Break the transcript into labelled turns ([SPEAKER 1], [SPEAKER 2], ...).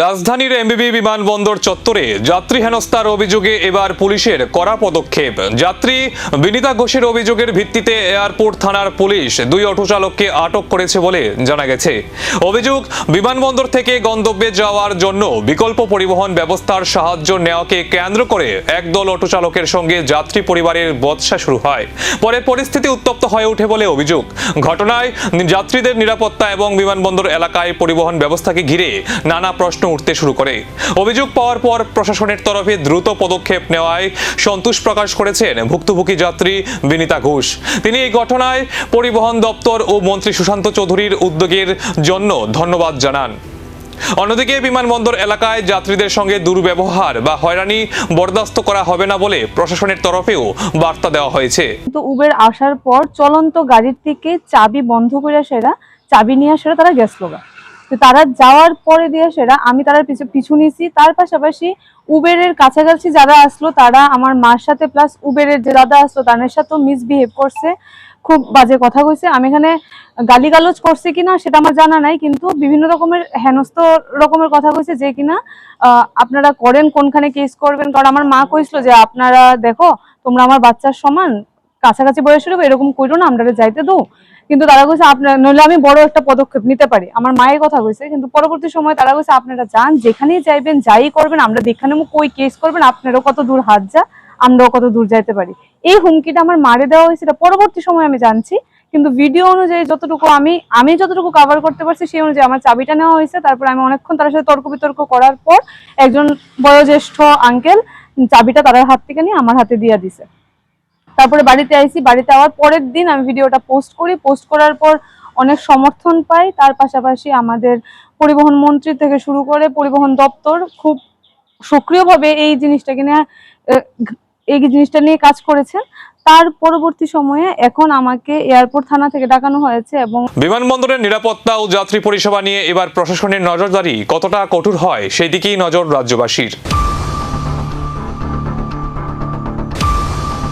[SPEAKER 1] রাজধানীর এমবিবি বিমানবন্দর চত্বরে যাত্রী হেনস্থার অভিযোগে এবার পুলিশের কড়া পদক্ষেপ। যাত্রী বিনীতা ঘোষের অভিযোগের ভিত্তিতে এয়ারপোর্ট থানার পুলিশ দুই অটো চালককে আটক করেছে বলে জানা গেছে। অভিযোগ, বিমানবন্দর থেকে গন্তব্যে যাওয়ার জন্য বিকল্প পরিবহন ব্যবস্থার সাহায্য নেওয়াকে কেন্দ্র করে একদল অটো চালকের সঙ্গে যাত্রী পরিবারের বচসা শুরু হয়। পরে পরিস্থিতি উত্তপ্ত হয়ে ওঠে বলে অভিযোগ। ঘটনায় যাত্রীদের নিরাপত্তা এবং বিমানবন্দর এলাকায় পরিবহন ব্যবস্থাকে ঘিরে নানা প্রশ্ন উঠতে শুরু করে। অভিযোগ পাওয়ার পর প্রশাসনের তরফে দ্রুত পদক্ষেপ নেওয়ায় সন্তোষ প্রকাশ করেছেন ভুক্তভোগী যাত্রী বিনীতা ঘোষ। তিনি এই ঘটনায় পরিবহন দপ্তর ও মন্ত্রী সুশান্ত চৌধুরীর উদ্যোগের জন্য ধন্যবাদ জানান। অন্যদিকে বিমানবন্দর এলাকায় যাত্রীদের সঙ্গে দুর্ব্যবহার বা হয়রানি বরদাস্ত করা হবে না বলে প্রশাসনের তরফেও বার্তা দেওয়া হয়েছে।
[SPEAKER 2] তো উবের আসার পর চলন্ত গাড়ির থেকে চাবি বন্ধ করে চাবি নিয়ে তারা গেছিল। তো তারা যাওয়ার পরে দিয়ে আমি তারা পিছু নিয়েছি। তার পাশাপাশি উবেরের কাছাকাছি যারা আসলো তারা আমার মার সাথে প্লাস উবেরের যে দাদা আসলো তাদের সাথেও মিসবিহেভ করছে, খুব বাজে কথা কইছে। আমি এখানে গালিগালোজ করছে কিনা সেটা আমার জানা নাই, কিন্তু বিভিন্ন রকমের হেনস্থ রকমের কথা কইছে যে কিনা আপনারা করেন, কোনখানে কেস করবেন। কারণ আমার মা কইছিল যে আপনারা দেখো তোমরা আমার বাচ্চার সমান, কাছাকাছি বয়সের এরকম করো না, আমরা যাইতে দো। কিন্তু তারা কইছে আপনার নইলে আমি বড় একটা পদক্ষেপ নিতে পারি, আমার মায়ের কথা কইছে। কিন্তু পরবর্তী সময় তারা কইছে আপনারা যান, যেখানেই যাইবেন যাই করবেন, আমরা যেখানে কই কেস করবেন, আপনারও কত দূর হাত যা, আমরাও কত দূর যাইতে পারি। এই হুমকিটা আমার মারে দেওয়া হয়েছিল, পরবর্তী সময় আমি জানছি। কিন্তু ভিডিও অনুযায়ী যতটুকু আমি যতটুকু কভার করতে পারছি সেই অনুযায়ী আমার চাবিটা নেওয়া হয়েছে। তারপর আমি অনেকক্ষণ তার সাথে তর্ক বিতর্ক করার পর একজন বয়োজ্যেষ্ঠ আঙ্কেল চাবিটা তার হাত থেকে নিয়ে আমার হাতে দিয়ে দিছে। তারপরে বাড়িতে আইছি, বাড়িতে আওয়ার পরের দিন আমি ভিডিওটা পোস্ট করি। পোস্ট করার পর অনেক সমর্থন পাই। তার পাশাপাশি আমাদের পরিবহন মন্ত্রী থেকে শুরু করে পরিবহন দপ্তর খুব সক্রিয়ভাবে এই জিনিসটা নিয়ে কাজ করেছেন। তার পরবর্তী সময়ে এখন আমাকে এয়ারপোর্ট থানা থেকে ডাকানো হয়েছে। এবং
[SPEAKER 1] বিমানবন্দরের নিরাপত্তা ও যাত্রী পরিষেবা নিয়ে এবার প্রশাসনের নজরদারি কতটা কঠোর হয় সেই দিকেই নজর রাজ্যবাসীর।